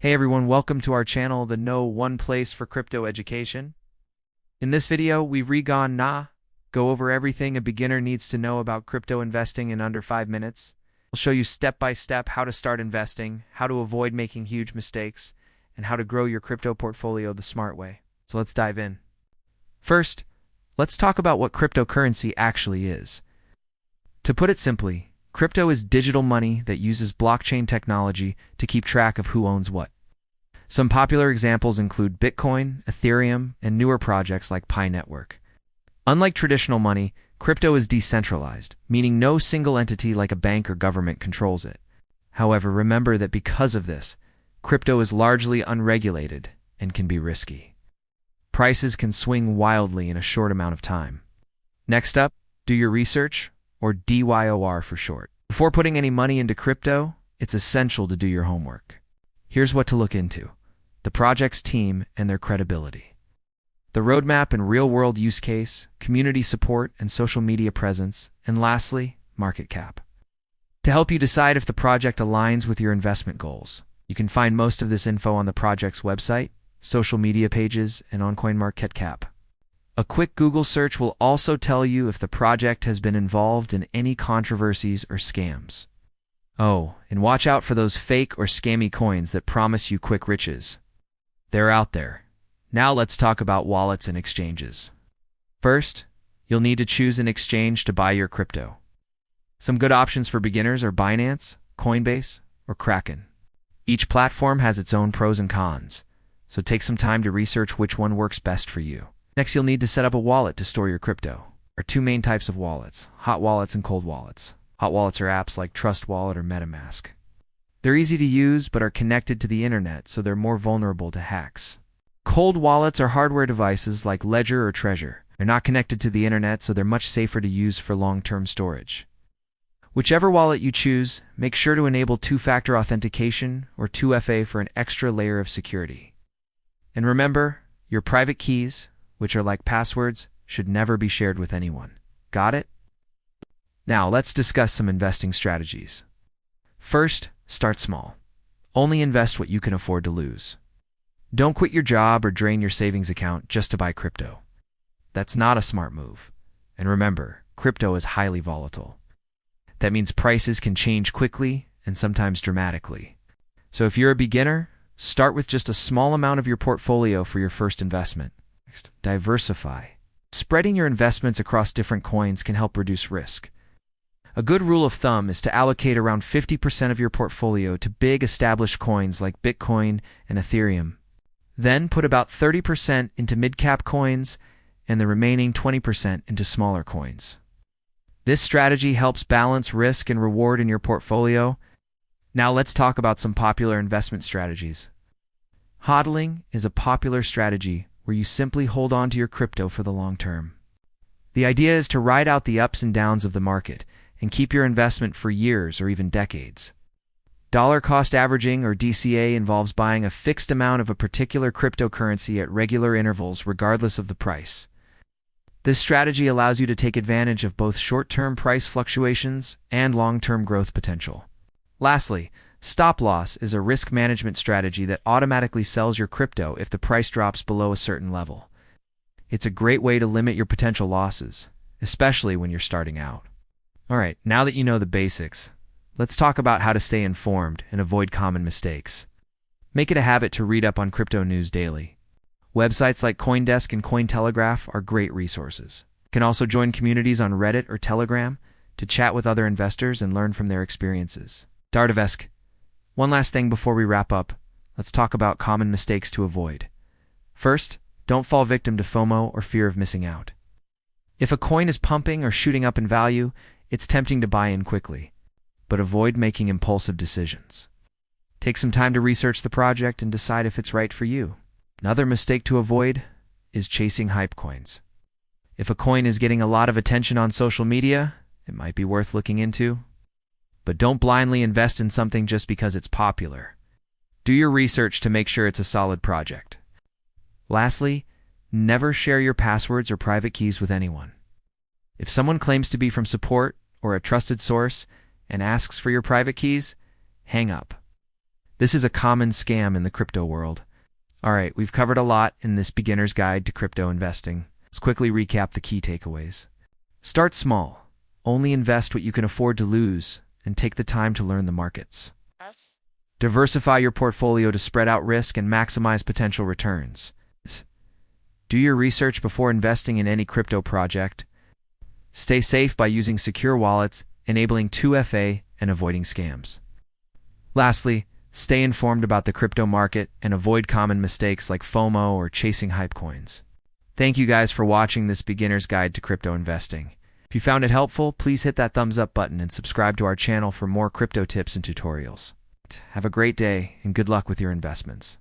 Hey everyone, welcome to our channel, the No One Place for Crypto Education. In this video, we've go over everything a beginner needs to know about crypto investing in under 5 minutes. We'll show you step by step how to start investing, how to avoid making huge mistakes, and how to grow your crypto portfolio the smart way. So let's dive in. First, let's talk about what cryptocurrency actually is. To put it simply, crypto is digital money that uses blockchain technology to keep track of who owns what. Some popular examples include Bitcoin, Ethereum, and newer projects like Pi Network. Unlike traditional money, crypto is decentralized, meaning no single entity like a bank or government controls it. However, remember that because of this, crypto is largely unregulated and can be risky. Prices can swing wildly in a short amount of time. Next up, do your research, or DYOR for short. Before putting any money into crypto, it's essential to do your homework. Here's what to look into: the project's team and their credibility, the roadmap and real-world use case, community support and social media presence, and lastly, market cap. To help you decide if the project aligns with your investment goals, you can find most of this info on the project's website, social media pages, and on CoinMarketCap. A quick Google search will also tell you if the project has been involved in any controversies or scams. Oh, and watch out for those fake or scammy coins that promise you quick riches. They're out there. Now let's talk about wallets and exchanges. First, you'll need to choose an exchange to buy your crypto. Some good options for beginners are Binance, Coinbase, or Kraken. Each platform has its own pros and cons, so take some time to research which one works best for you. Next, you'll need to set up a wallet to store your crypto. There are two main types of wallets: hot wallets and cold wallets. Hot wallets are apps like Trust Wallet or MetaMask. They're easy to use but are connected to the internet, so they're more vulnerable to hacks. Cold wallets are hardware devices like Ledger or Trezor. They're not connected to the internet, so they're much safer to use for long-term storage. Whichever wallet you choose, make sure to enable two-factor authentication or 2FA for an extra layer of security. And remember, your private keys, which are like passwords, should never be shared with anyone. Got it? Now, let's discuss some investing strategies. First, start small. Only invest what you can afford to lose. Don't quit your job or drain your savings account just to buy crypto. That's not a smart move. And remember, crypto is highly volatile. That means prices can change quickly and sometimes dramatically. So if you're a beginner, start with just a small amount of your portfolio for your first investment. Next, diversify. Spreading your investments across different coins can help reduce risk. A good rule of thumb is to allocate around 50% of your portfolio to big established coins like Bitcoin and Ethereum. Then put about 30% into mid-cap coins and the remaining 20% into smaller coins. This strategy helps balance risk and reward in your portfolio. Now let's talk about some popular investment strategies. HODLing is a popular strategy where you simply hold on to your crypto for the long term. The idea is to ride out the ups and downs of the market and keep your investment for years or even decades. Dollar-cost averaging, or DCA, involves buying a fixed amount of a particular cryptocurrency at regular intervals regardless of the price. This strategy allows you to take advantage of both short-term price fluctuations and long-term growth potential. Lastly, stop loss is a risk management strategy that automatically sells your crypto if the price drops below a certain level. It's a great way to limit your potential losses, especially when you're starting out. Alright, now that you know the basics, let's talk about how to stay informed and avoid common mistakes. Make it a habit to read up on crypto news daily. Websites like CoinDesk and Cointelegraph are great resources. You can also join communities on Reddit or Telegram to chat with other investors and learn from their experiences. Dardavesk. One last thing before we wrap up, let's talk about common mistakes to avoid. First, don't fall victim to FOMO or fear of missing out. If a coin is pumping or shooting up in value, it's tempting to buy in quickly, but avoid making impulsive decisions. Take some time to research the project and decide if it's right for you. Another mistake to avoid is chasing hype coins. If a coin is getting a lot of attention on social media, it might be worth looking into. But don't blindly invest in something just because it's popular. Do your research to make sure it's a solid project. Lastly, never share your passwords or private keys with anyone. If someone claims to be from support or a trusted source and asks for your private keys, hang up. This is a common scam in the crypto world. Alright, we've covered a lot in this beginner's guide to crypto investing. Let's quickly recap the key takeaways. Start small. Only invest what you can afford to lose, and take the time to learn the markets. Diversify your portfolio to spread out risk and maximize potential returns. Do your research before investing in any crypto project. Stay safe by using secure wallets, enabling 2FA, and avoiding scams. Lastly, stay informed about the crypto market and avoid common mistakes like FOMO or chasing hype coins. Thank you guys for watching this beginner's guide to crypto investing. If you found it helpful, please hit that thumbs up button and subscribe to our channel for more crypto tips and tutorials. Have a great day and good luck with your investments.